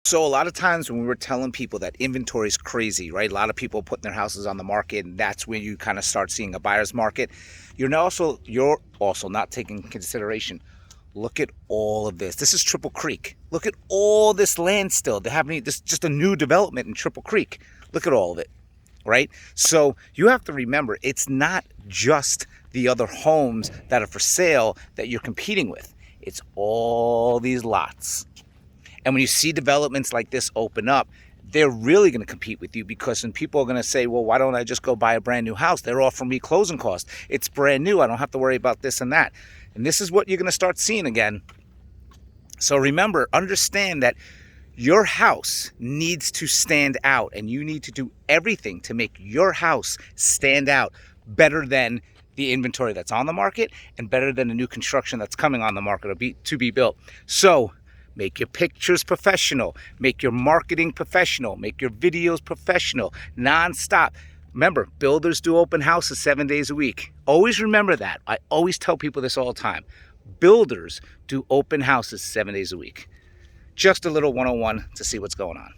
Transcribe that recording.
So a lot of times when we were telling people that inventory is crazy, right? A lot of people putting their houses on the market, and that's when you kind of start seeing a buyer's market. You're also not taking into consideration. Look at all of this. This is Triple Creek. Look at all this land still. They have this just a new development in Triple Creek. Look at all of it, right? So you have to remember, it's not just the other homes that are for sale that you're competing with. It's all these lots. And when you see developments like this open up, they're really going to compete with you, because then people are going to say, well, why don't I just go buy a brand new house? They're offering me closing costs. It's brand new. I don't have to worry about this and that. And this is what you're going to start seeing again. So remember, understand that your house needs to stand out, and you need to do everything to make your house stand out better than the inventory that's on the market and better than the new construction that's coming on the market to be built. So make your pictures professional, make your marketing professional, make your videos professional, nonstop. Remember, builders do open houses 7 days a week. Always remember that. I always tell people this all the time. Builders do open houses 7 days a week. Just a little 101 to see what's going on.